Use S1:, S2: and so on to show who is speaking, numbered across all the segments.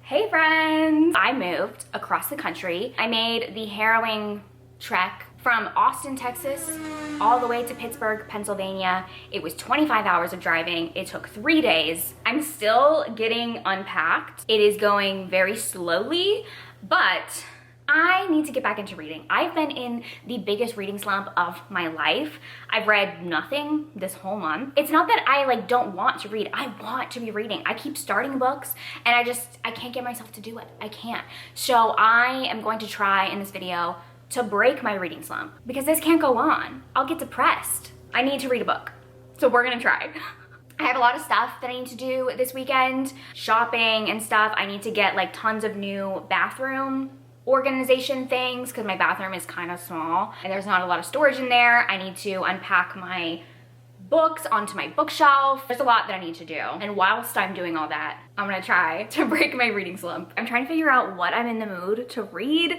S1: Hey friends! I moved across the country. I made the harrowing trek from Austin, Texas, all the way to Pittsburgh, Pennsylvania. It was 25 hours of driving. It took 3 days. I'm still getting unpacked. It is going very slowly, but I need to get back into reading. I've been in the biggest reading slump of my life. I've read nothing this whole month. It's not that I don't want to read. I want to be reading. I keep starting books and I can't get myself to do it. I can't. So I am going to try in this video to break my reading slump because this can't go on. I'll get depressed. I need to read a book. So we're gonna try. I have a lot of stuff that I need to do this weekend. Shopping and stuff. I need to get tons of new bathroom organization things because my bathroom is kind of small and there's not a lot of storage in there. I need to unpack my books onto my bookshelf. There's a lot that I need to do. And whilst I'm doing all that, I'm gonna try to break my reading slump. I'm trying to figure out what I'm in the mood to read.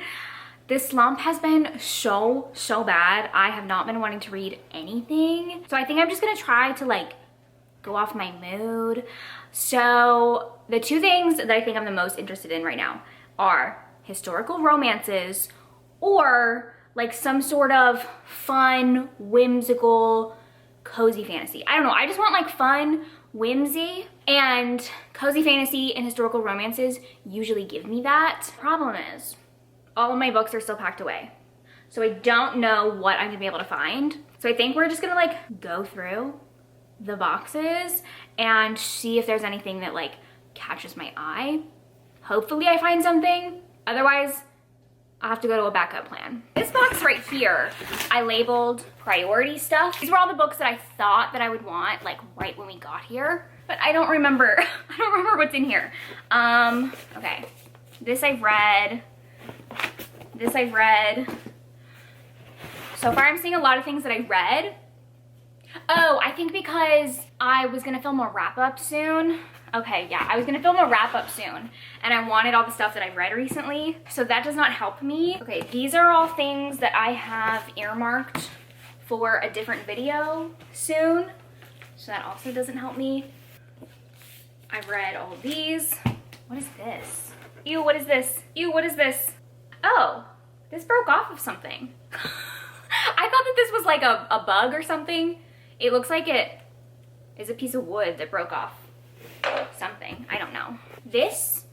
S1: This slump has been so bad. I have not been wanting to read anything. So I think I'm just gonna try to go off my mood. So the two things that I think I'm the most interested in right now are historical romances or some sort of fun, whimsical, cozy fantasy. I don't know, I just want fun, whimsy, and cozy fantasy and historical romances usually give me that. Problem is, all of my books are still packed away. So I don't know what I'm gonna be able to find. So I think we're just gonna go through the boxes and see if there's anything that catches my eye. Hopefully I find something. Otherwise, I'll have to go to a backup plan. This box right here, I labeled priority stuff. These were all the books that I thought that I would want right when we got here, but I don't remember. I don't remember what's in here. Okay, this I've read. This I've read. So far I'm seeing a lot of things that I read. Oh, I think because I was gonna film a wrap up soon. Okay, yeah, I was gonna film a wrap up soon and I wanted all the stuff that I've read recently. So that does not help me. Okay, these are all things that I have earmarked for a different video soon. So that also doesn't help me. I've read all of these. What is this? Ew, what is this? Ew, what is this? Oh, this broke off of something. I thought that this was a bug or something. It looks like it is a piece of wood that broke off something. I don't know. This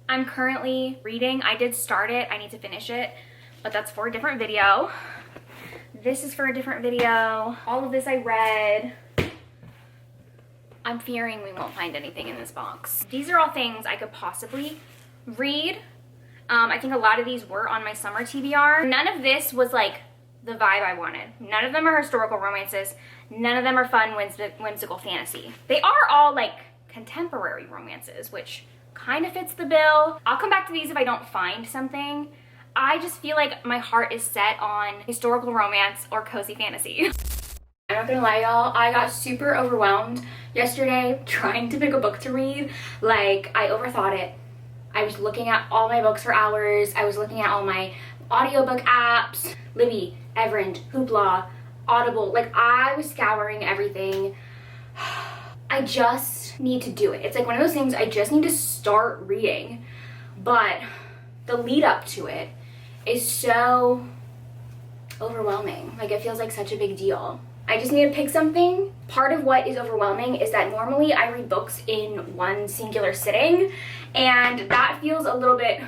S1: I'm currently reading. I did start it. I need to finish it, but that's for a different video. This is for a different video. All of this I read. I'm fearing we won't find anything in this box. These are all things I could possibly read. I think a lot of these were on my summer TBR. None of this was the vibe I wanted. None of them are historical romances. None of them are fun, whimsical fantasy. They are all contemporary romances, which kind of fits the bill. I'll come back to these if I don't find something. I just feel like my heart is set on historical romance or cozy fantasy. I'm not gonna lie, y'all, I got super overwhelmed yesterday trying to pick a book to read. I overthought it. I was looking at all my books for hours. I was looking at all my audiobook apps, Libby, Everend, Hoopla, Audible. I was scouring everything. I just need to do it. It's one of those things I just need to start reading, but the lead up to it is so overwhelming. It feels like such a big deal. I just need to pick something. Part of what is overwhelming is that normally I read books in one singular sitting, and that feels a little bit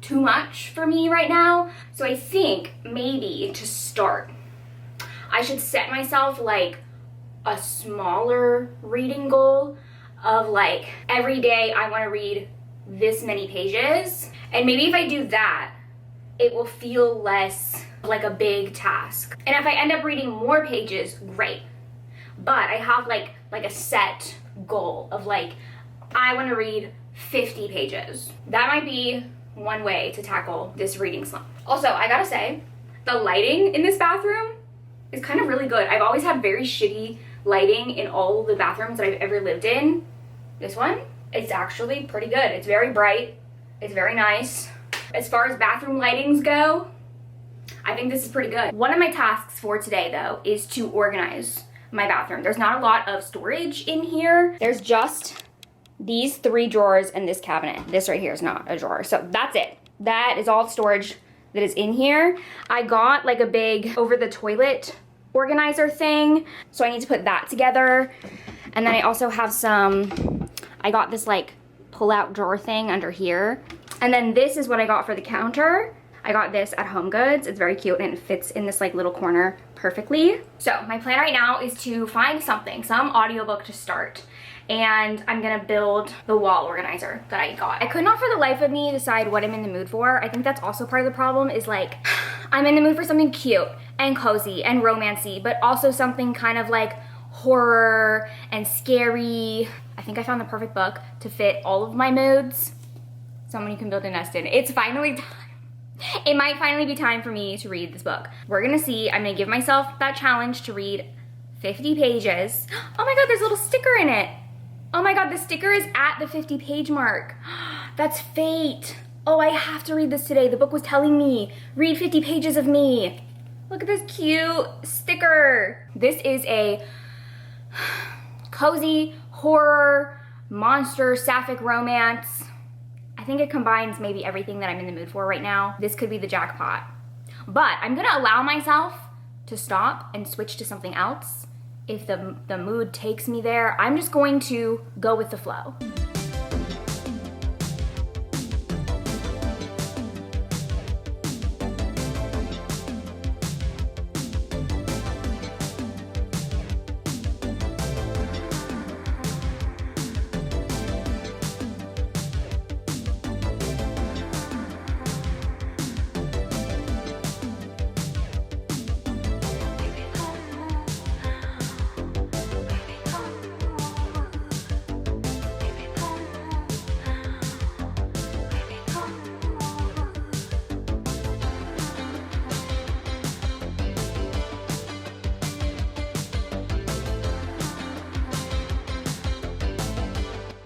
S1: too much for me right now. So I think maybe to start, I should set myself a smaller reading goal of every day I want to read this many pages. And maybe if I do that, it will feel less like a big task. And if I end up reading more pages, great. But I have a set goal of I want to read 50 pages. That might be one way to tackle this reading slump. Also, I gotta say, the lighting in this bathroom is kind of really good. I've always had very shitty lighting in all the bathrooms that I've ever lived in. This one, it's actually pretty good. It's very bright. It's very nice. As far as bathroom lightings go, I think this is pretty good. One of my tasks for today, though, is to organize my bathroom. There's not a lot of storage in here. There's just these 3 drawers and this cabinet. This right here is not a drawer. So that's it. That is all the storage that is in here. I got like a big over the toilet organizer thing, so I need to put that together. And then I also have I got this like pull-out drawer thing under here. And then this is what I got for the counter. I got this at Home Goods. It's very cute and it fits in this like little corner perfectly. So my plan right now is to find something, some audiobook to start. And I'm gonna build the wall organizer that I got. I could not for the life of me decide what I'm in the mood for. I think that's also part of the problem is like, I'm in the mood for something cute and cozy and romancy, but also something kind of like horror and scary. I think I found the perfect book to fit all of my moods. Someone You Can Build a Nest In. It's finally time. It might finally be time for me to read this book. We're gonna see. I'm gonna give myself that challenge to read 50 pages. Oh my God, there's a little sticker in it. Oh my God, the sticker is at the 50 page mark. That's fate. Oh, I have to read this today. The book was telling me, read 50 pages of me. Look at this cute sticker. This is a cozy horror, monster, sapphic romance. I think it combines maybe everything that I'm in the mood for right now. This could be the jackpot. But I'm gonna allow myself to stop and switch to something else. If the mood takes me there, I'm just going to go with the flow.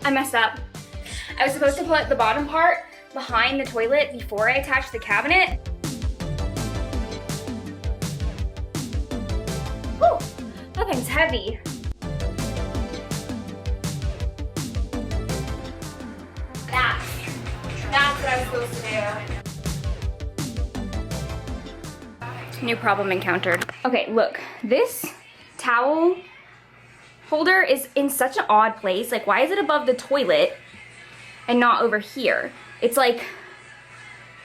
S1: I messed up. I was supposed to put the bottom part behind the toilet before I attached the cabinet. Whew, that thing's heavy. That's what I was supposed to do. New problem encountered. Okay, look, this towel holder is in such an odd place. Like, why is it above the toilet and not over here? It's like,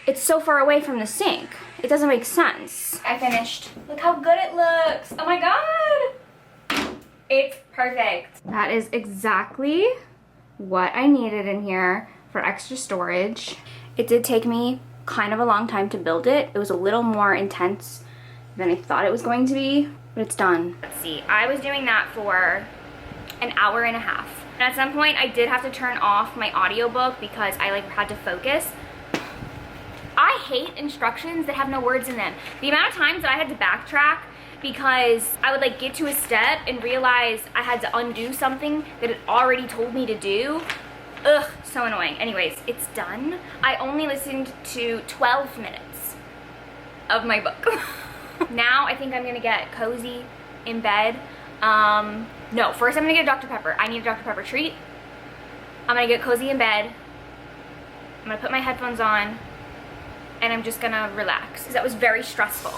S1: it's so far away from the sink. It doesn't make sense. I finished. Look how good it looks. Oh my God. It's perfect. That is exactly what I needed in here for extra storage. It did take me kind of a long time to build it. It was a little more intense than I thought it was going to be, but it's done. Let's see, I was doing that for an hour and a half. And at some point I did have to turn off my audiobook because I like had to focus. I hate instructions that have no words in them. The amount of times that I had to backtrack because I would like get to a step and realize I had to undo something that it already told me to do. Ugh, so annoying. Anyways, it's done. I only listened to 12 minutes of my book. Now I think I'm gonna get cozy in bed. No, first I'm gonna get a Dr. Pepper. I need a Dr. Pepper treat. I'm gonna get cozy in bed. I'm gonna put my headphones on and I'm just gonna relax because that was very stressful.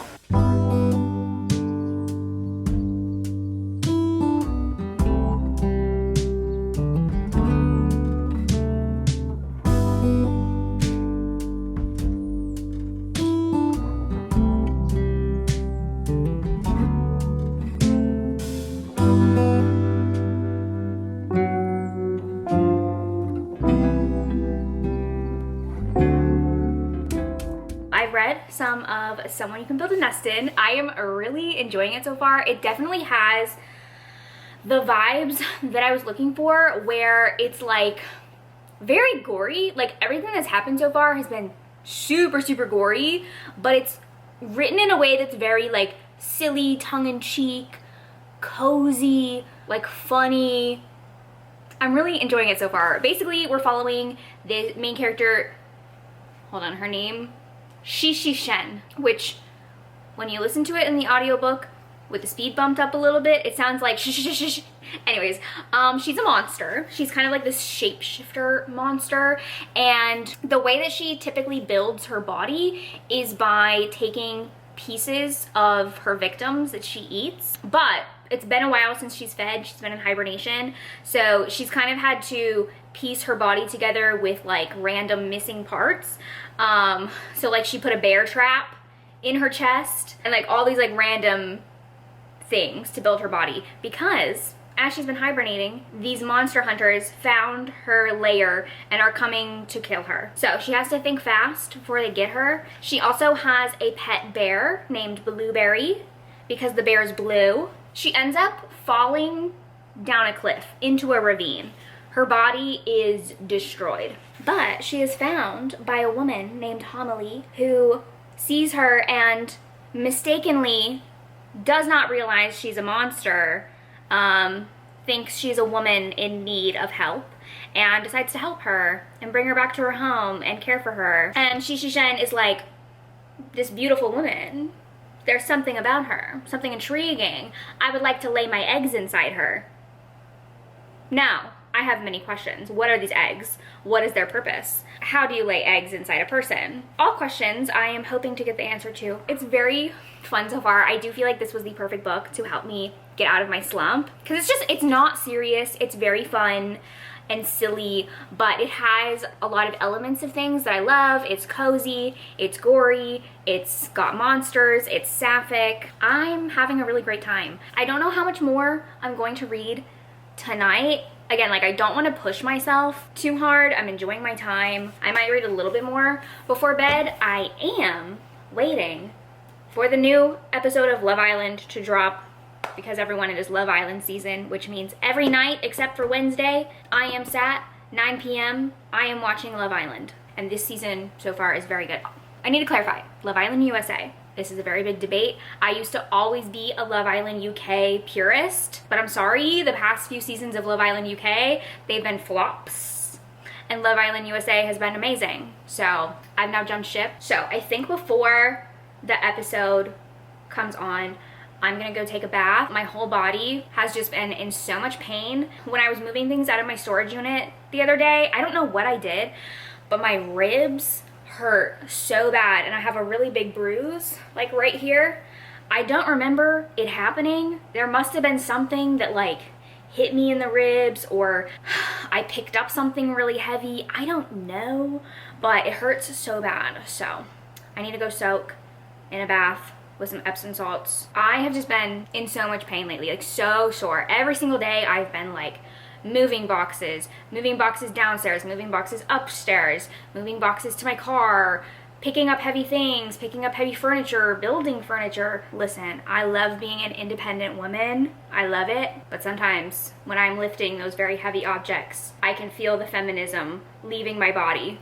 S1: Read some of Someone You Can Build a Nest In. I am really enjoying it so far. It definitely has the vibes that I was looking for, where it's like very gory. Like everything that's happened so far has been super, super gory, but it's written in a way that's very like silly, tongue-in-cheek, cozy, like funny. I'm really enjoying it so far. Basically, we're following the main character, hold on, her name, Shishi Shen, which when you listen to it in the audiobook with the speed bumped up a little bit, it sounds like shh, shh, shh, shh. Anyways, she's a monster. She's kind of like this shapeshifter monster, and the way that she typically builds her body is by taking pieces of her victims that she eats. But it's been a while since she's fed. She's been in hibernation, so she's kind of had to piece her body together with like random missing parts. So like she put a bear trap in her chest and like all these like random things to build her body, because as she's been hibernating, these monster hunters found her lair and are coming to kill her. So she has to think fast before they get her. She also has a pet bear named Blueberry because the bear is blue. She ends up falling down a cliff into a ravine. Her body is destroyed, but she is found by a woman named Homily who sees her and mistakenly does not realize she's a monster, thinks she's a woman in need of help, and decides to help her and bring her back to her home and care for her. And Shishishen is like this beautiful woman. There's something about her, something intriguing. I would like to lay my eggs inside her. Now, I have many questions. What are these eggs? What is their purpose? How do you lay eggs inside a person? All questions I am hoping to get the answer to. It's very fun so far. I do feel like this was the perfect book to help me get out of my slump, because it's not serious. It's very fun and silly, but it has a lot of elements of things that I love. It's cozy, it's gory, it's got monsters, it's sapphic. I'm having a really great time. I don't know how much more I'm going to read tonight. Again, like, I don't want to push myself too hard. I'm enjoying my time. I might read a little bit more before bed. I am waiting for the new episode of Love Island to drop, because everyone, it is Love Island season, which means every night except for Wednesday, I am sat 9 p.m. I am watching Love Island, and this season so far is very good. I need to clarify, Love Island USA. This is a very big debate. I used to always be a Love Island UK purist, but I'm sorry, the past few seasons of Love Island UK, they've been flops, and Love Island USA has been amazing. So I've now jumped ship. So I think before the episode comes on, I'm gonna go take a bath. My whole body has just been in so much pain. When I was moving things out of my storage unit the other day, I don't know what I did, but my ribs hurt so bad, and I have a really big bruise like right here. I don't remember it happening. There must have been something that like hit me in the ribs, or I picked up something really heavy. I don't know, but it hurts so bad. So I need to go soak in a bath with some Epsom salts. I have just been in so much pain lately, like so sore. Every single day I've been like moving boxes downstairs, moving boxes upstairs, moving boxes to my car, picking up heavy things, picking up heavy furniture, building furniture. Listen, I love being an independent woman. I love it. But sometimes when I'm lifting those very heavy objects, I can feel the feminism leaving my body,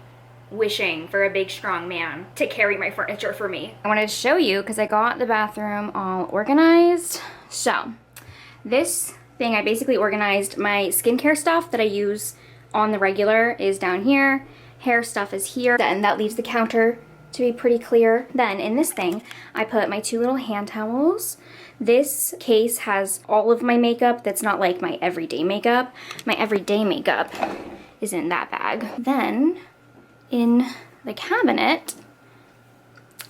S1: wishing for a big strong man to carry my furniture for me. I wanted to show you because I got the bathroom all organized. So this thing, I basically organized my skincare stuff that I use on the regular is down here. Hair stuff is here, and that leaves the counter to be pretty clear. Then in this thing, I put my 2 little hand towels. This case has all of my makeup that's not like my everyday makeup. My everyday makeup is in that bag. Then in the cabinet,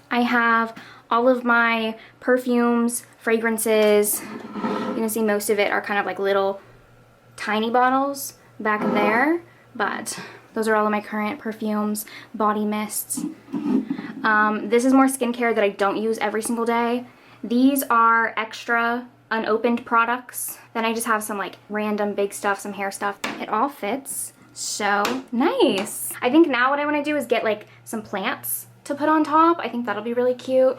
S1: I have all of my perfumes, fragrances. You can see most of it are kind of like little tiny bottles back there, but those are all of my current perfumes, body mists. This is more skincare that I don't use every single day. These are extra unopened products. Then I just have some like random big stuff, some hair stuff. It all fits so nice. I think now what I want to do is get like some plants to put on top. I think that'll be really cute.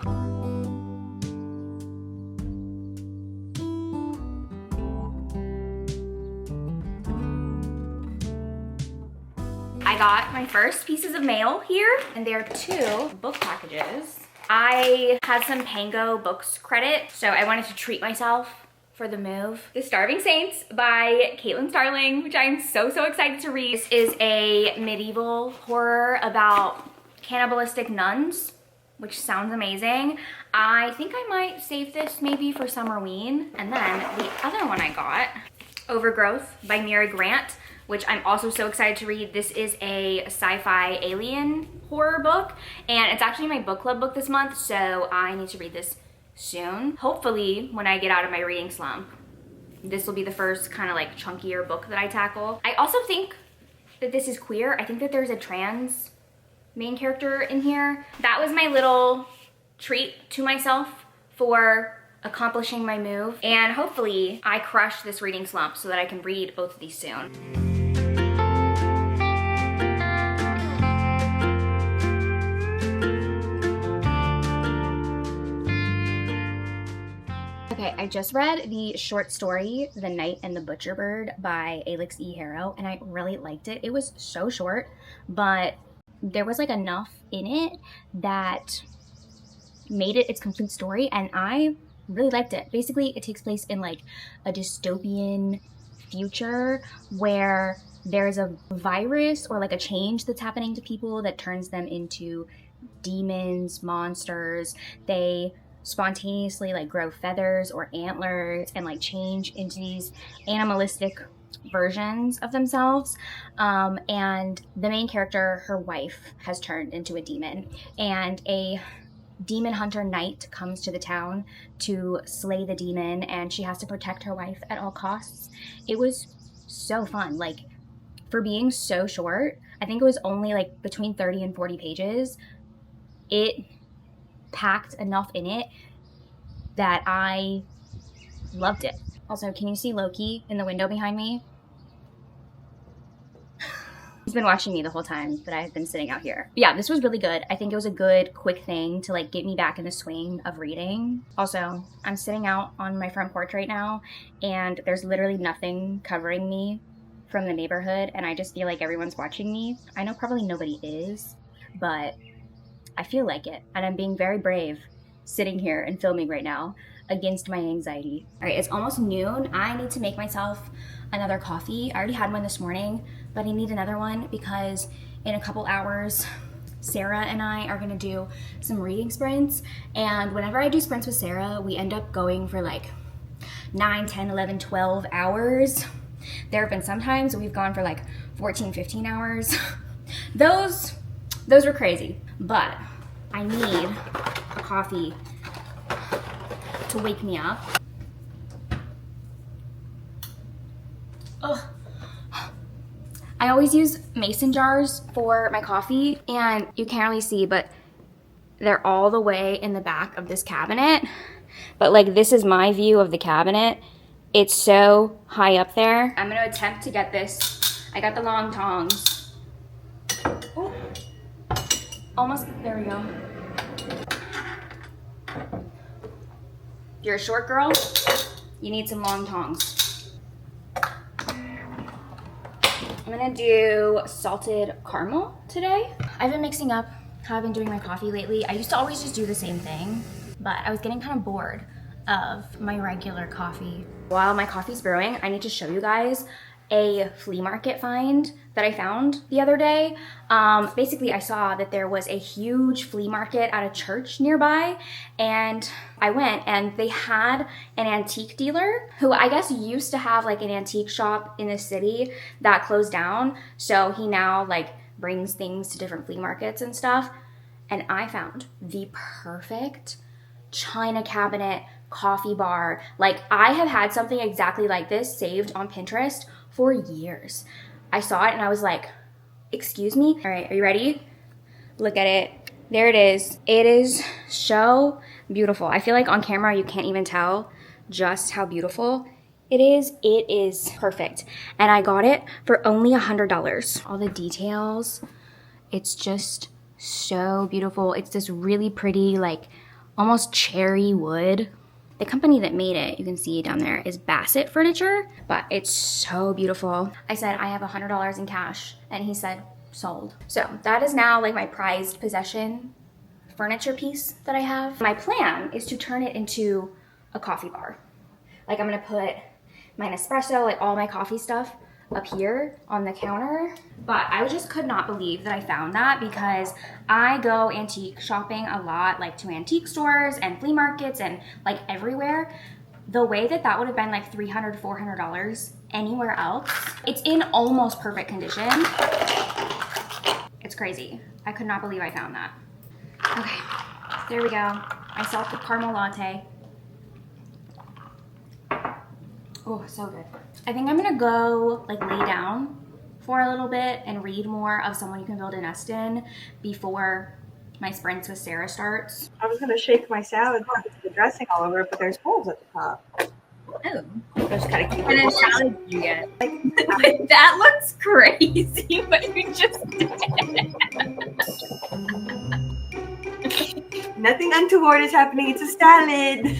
S1: I got my first pieces of mail here, and there are 2 book packages. I had some Pango Books credit, so I wanted to treat myself for the move. The Starving Saints by Caitlin Starling, which I'm so excited to read. This is a medieval horror about cannibalistic nuns which sounds amazing. I think I might save this maybe for Summerween. And then the other one I got, Overgrowth by Mary Grant, which I'm also so excited to read. This is a sci-fi alien horror book, and it's actually my book club book this month, so I need to read this soon. Hopefully, when I get out of my reading slump, this will be the first kind of like chunkier book that I tackle. I also think that this is queer. I think that there's a trans main character in here. That was my little treat to myself for accomplishing my move, and hopefully I crush this reading slump so that I can read both of these soon. Okay, I just read the short story, The Knight and the Butcher Bird by Alex E. Harrow, and I really liked it. It was so short, but there was like enough in it that made it its complete story, and I really liked it. Basically, it takes place in like a dystopian future where there's a virus or like a change that's happening to people that turns them into demons, monsters. They spontaneously like grow feathers or antlers and like change into these animalistic versions of themselves. And the main character, her wife, has turned into a demon, and a demon hunter knight comes to the town to slay the demon, and she has to protect her wife at all costs. It was so fun. Like, for being so short, I think it was only like between 30 and 40 pages. It packed enough in it that I loved it. Also, can you see Loki in the window behind me? He's been watching me the whole time that I've been sitting out here. But yeah, this was really good. I think it was a good, quick thing to like get me back in the swing of reading. Also, I'm sitting out on my front porch right now, and there's literally nothing covering me from the neighborhood, and I just feel like everyone's watching me. I know probably nobody is, but I feel like it, and I'm being very brave sitting here and filming right now against my anxiety. All right, it's almost noon. I need to make myself another coffee. I already had one this morning, but I need another one because in a couple hours, Sarah and I are gonna do some reading sprints. And whenever I do sprints with Sarah, we end up going for like 9, 10, 11, 12 hours. There have been some times we've gone for like 14, 15 hours. Those were crazy, but I need a coffee to wake me up. Ugh. I always use mason jars for my coffee, and you can't really see, but they're all the way in the back of this cabinet. But like, this is my view of the cabinet. It's so high up there. I'm gonna attempt to get this. I got the long tongs. Ooh. Almost, there we go. If you're a short girl, you need some long tongs. I'm gonna do salted caramel today. I've been mixing up how I've been doing my coffee lately. I used to always just do the same thing, but I was getting kind of bored of my regular coffee. While my coffee's brewing, I need to show you guys a flea market find that I found the other day. Basically, I saw that there was a huge flea market at a church nearby, and I went, and they had an antique dealer who I guess used to have like an antique shop in the city that closed down. So he now like brings things to different flea markets and stuff. And I found the perfect china cabinet coffee bar. Like, I have had something exactly like this saved on Pinterest for years. I saw it and I was like, excuse me? All right, are you ready? Look at it. There it is. It is so beautiful. I feel like on camera you can't even tell just how beautiful it is. It is perfect. And I got it for only $100. All the details, it's just so beautiful. It's this really pretty, like almost cherry wood. The company that made it, you can see down there, is Bassett Furniture, but it's so beautiful. I said, I have $100 in cash, and he said, sold. So that is now like my prized possession furniture piece that I have. My plan is to turn it into a coffee bar. Like, I'm gonna put my Nespresso, like all my coffee stuff up here on the counter. But I just could not believe that I found that, because I go antique shopping a lot, like to antique stores and flea markets and like everywhere. The way that that would have been like $300, $400 anywhere else. It's in almost perfect condition. It's crazy. I could not believe I found that. Okay, there we go. My salted caramel latte. Oh, so good. I think I'm gonna go like lay down for a little bit and read more of Someone You Can Build a Nest In before my sprints with Sarah starts.
S2: I was gonna shake my salad with the dressing all over it, but there's holes at the top.
S1: Oh.
S2: Just kind of keep
S1: And then salad you get. That looks crazy, what you just did.
S2: Nothing untoward is happening. It's a salad.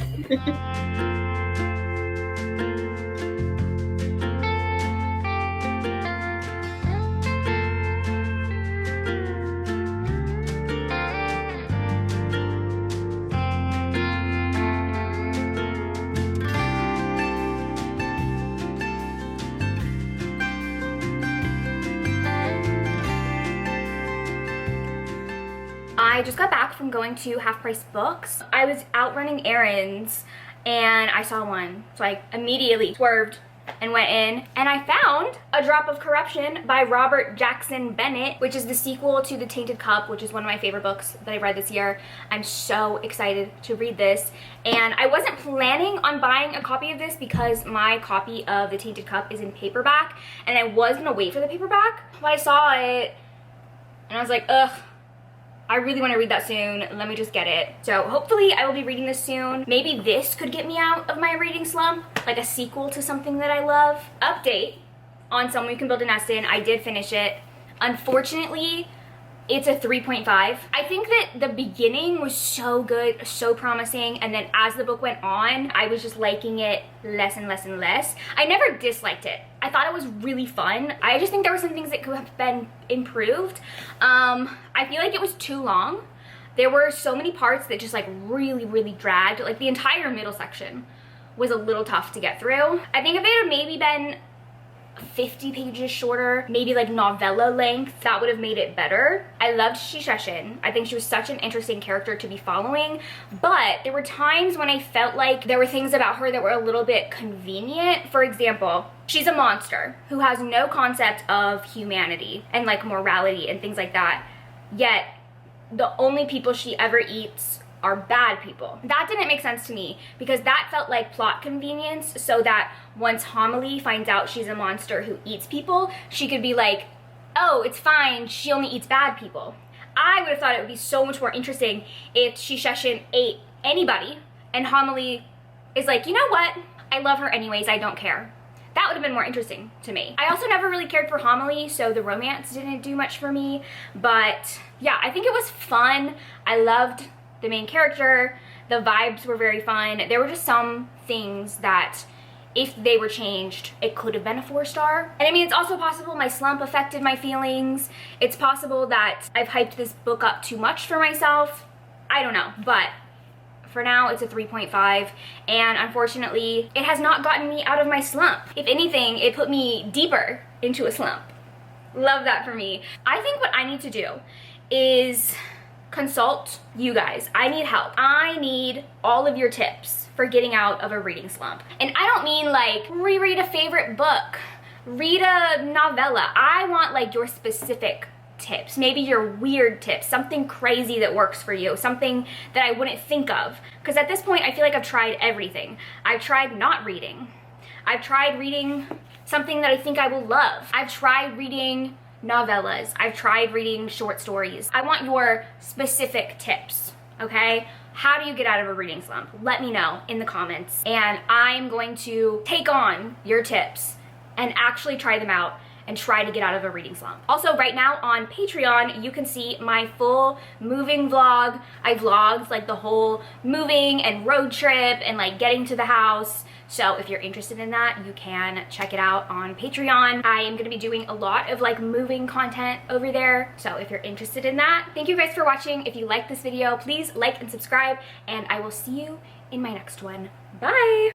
S1: I just got back from going to Half Price Books. I was out running errands and I saw one, so I immediately swerved and went in, and I found A Drop of Corruption by Robert Jackson Bennett, which is the sequel to The Tainted Cup, which is one of my favorite books that I read this year. I'm so excited to read this, and I wasn't planning on buying a copy of this because my copy of The Tainted Cup is in paperback, and I was gonna wait for the paperback, but I saw it and I was like, ugh, I really want to read that soon. Let me just get it. So hopefully I will be reading this soon. Maybe this could get me out of my reading slump, like a sequel to something that I love. Update on Someone You Can Build a Nest In. I did finish it. Unfortunately, it's a 3.5. I think that the beginning was so good, so promising, and then as the book went on, I was just liking it less and less and less. I never disliked it. I thought it was really fun. I just think there were some things that could have been improved. I feel like it was too long. There were so many parts that just like really dragged. Like the entire middle section was a little tough to get through. I think if it had maybe been 50 pages shorter, maybe like novella length, that would have made it better. I loved Shisheshin. I think she was such an interesting character to be following, but there were times when I felt like there were things about her that were a little bit convenient. For example, she's a monster who has no concept of humanity and like morality and things like that, yet the only people she ever eats are bad people. That didn't make sense to me, because that felt like plot convenience, so that once Homily finds out she's a monster who eats people, she could be like, oh, it's fine, she only eats bad people. I would have thought it would be so much more interesting if Shisheshin ate anybody and Homily is like, you know what, I love her anyways, I don't care. That would have been more interesting to me. I also never really cared for Homily, so the romance didn't do much for me, but yeah, I think it was fun. I loved the main character, the vibes were very fun. There were just some things that if they were changed, it could have been a 4-star. And I mean, it's also possible my slump affected my feelings. It's possible that I've hyped this book up too much for myself. I don't know, but for now it's a 3.5, and unfortunately it has not gotten me out of my slump. If anything, it put me deeper into a slump. Love that for me. I think what I need to do is consult you guys. I need help. I need all of your tips for getting out of a reading slump. And I don't mean like reread a favorite book, read a novella. I want like your specific tips, maybe your weird tips, something crazy that works for you, something that I wouldn't think of. Because at this point, I feel like I've tried everything. I've tried not reading. I've tried reading something that I think I will love. I've tried reading novellas. I've tried reading short stories. I want your specific tips, okay? How do you get out of a reading slump? Let me know in the comments, and I'm going to take on your tips and actually try them out and try to get out of a reading slump. Also, right now on Patreon, you can see my full moving vlog. I vlogged like the whole moving and road trip and like getting to the house. So if you're interested in that, you can check it out on Patreon. I am gonna be doing a lot of like moving content over there. So if you're interested in that, thank you guys for watching. If you like this video, please like and subscribe, and I will see you in my next one. Bye.